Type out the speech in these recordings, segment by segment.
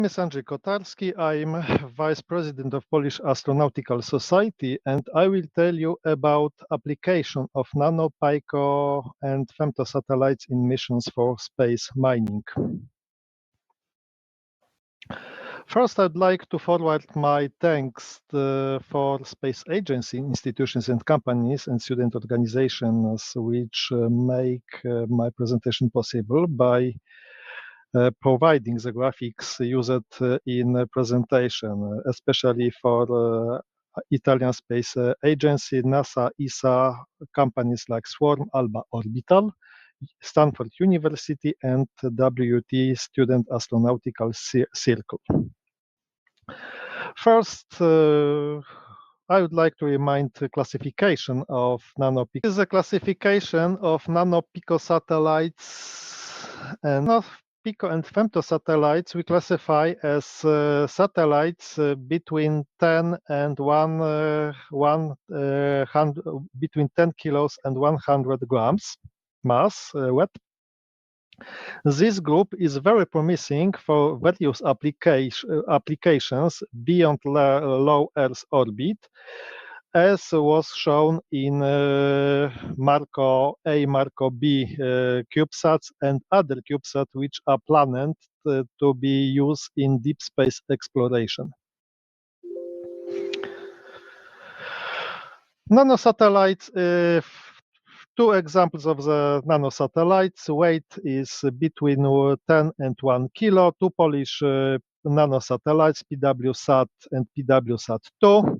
My name is Andrzej Kotarski. I'm Vice President of Polish Astronautical Society, and I will tell you about application of Nano, Pico and Femtosatellites in missions for space mining. First, I'd like to forward my thanks for space agency, institutions and companies and student organizations which make my presentation possible by providing the graphics used in the presentation, especially for Italian Space Agency, NASA, ESA, companies like Swarm, Alba Orbital, Stanford University, and WT Student Astronautical Circle. First, I would like to remind the classification of nano-pico. This is a classification of nano-pico satellites and Pico and femtosatellites we classify as satellites between 10 and 100, between 10 kilos and 100 grams mass weight. This group is very promising for various applications beyond low Earth orbit, as was shown in Marco A, Marco B CubeSats and other CubeSats which are planned to be used in deep space exploration. Nanosatellites, two examples of the nanosatellites. Weight is between 10 and 1 kilo. Two Polish nanosatellites, PWSat and PWSat-2.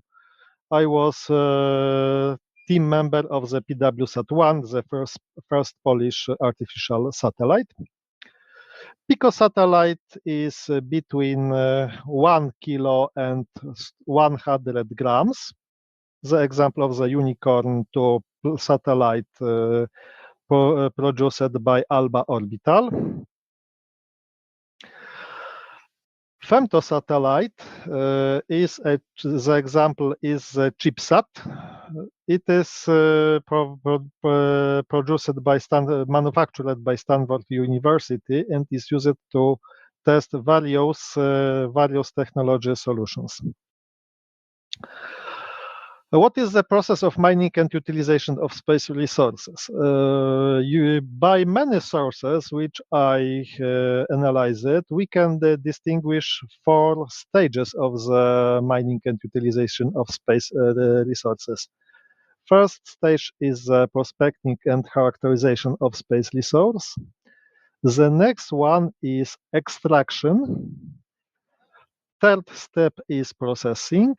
I was team member of the PWSat-1, the first Polish artificial satellite. Pico satellite is between 1 kilo and 100 grams. The example of the Unicorn 2 satellite produced by Alba Orbital. Femtosatellite the example is the CubeSat. It is produced by manufactured by Stanford University and is used to test various technology solutions. What is the process of mining and utilization of space resources? By many sources which I analyzed, we can distinguish 4 stages of the mining and utilization of space resources. First stage is prospecting and characterization of space resource. The next one is extraction. Third step is processing,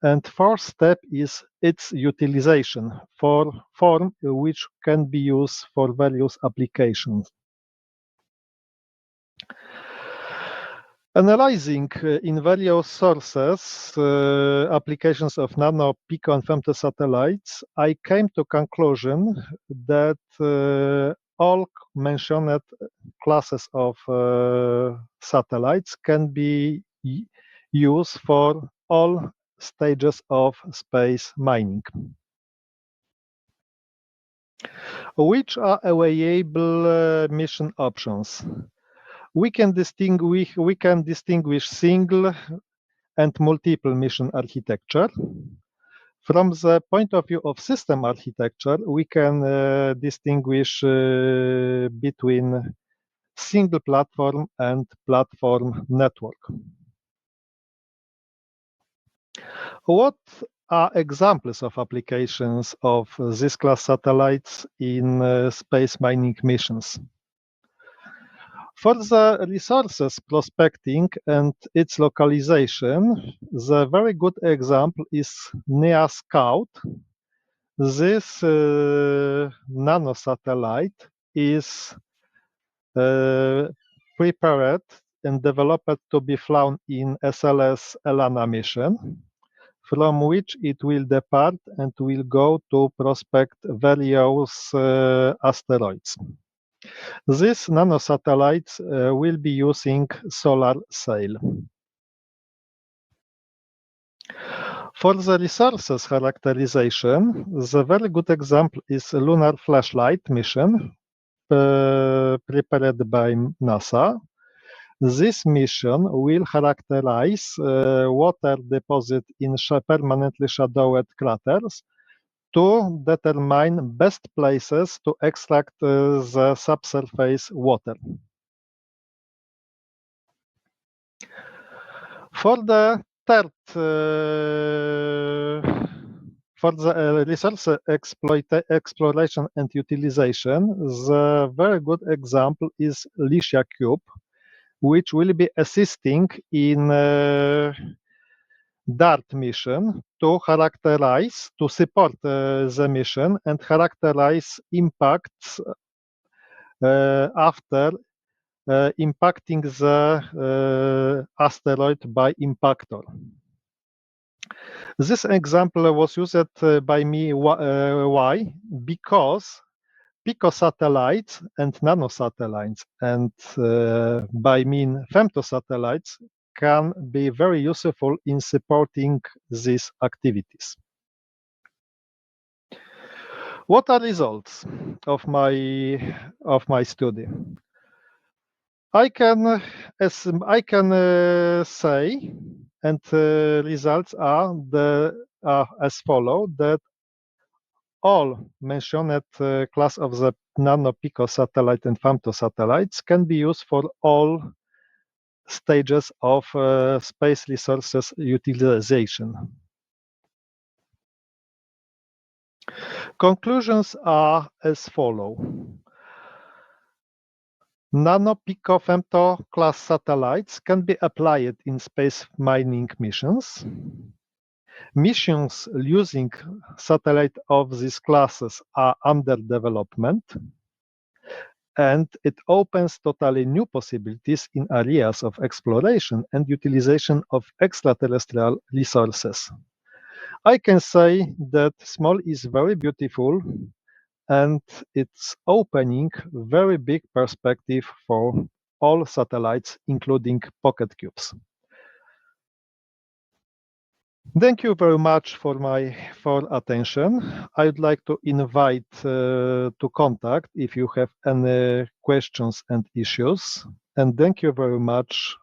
and fourth step is its utilization for form which can be used for various applications. Analyzing in various sources applications of nano, pico, and femtosatellites, I came to conclusion that all mentioned classes of satellites can be used for all stages of space mining. Which are available mission options? We can distinguish single and multiple mission architecture. From the point of view of system architecture, we can distinguish between single platform and platform network. What are examples of applications of this class satellites in space mining missions? For the resources prospecting and its localization, the very good example is NEA Scout. This nanosatellite is prepared and developed to be flown in SLS ELANA mission, from which it will depart and will go to prospect various asteroids. These nanosatellites will be using solar sail. For the resources characterization, the very good example is Lunar Flashlight mission prepared by NASA. This mission will characterize water deposit in permanently shadowed craters to determine best places to extract the subsurface water. For the third, for the resource exploration and utilization, the very good example is 𝗖𝗁, which will be assisting in DART mission to support the mission and characterize impacts after impacting the asteroid by impactor. This example was used by me. Why? Because Pico satellites and nanosatellites, and by mean femtosatellites, can be very useful in supporting these activities. What are results of my study? I can say, and results are as follow, that all mentioned class of the nano pico satellite and femtosatellites can be used for all stages of space resources utilization. Conclusions are as follow. Nano pico femto class satellites can be applied in space mining missions. Missions using satellites of these classes are under development, and it opens totally new possibilities in areas of exploration and utilization of extraterrestrial resources. I can say that SMALL is very beautiful, and it's opening very big perspective for all satellites, including pocket cubes. Thank you very much for attention. I'd like to invite to contact if you have any questions and issues. And thank you very much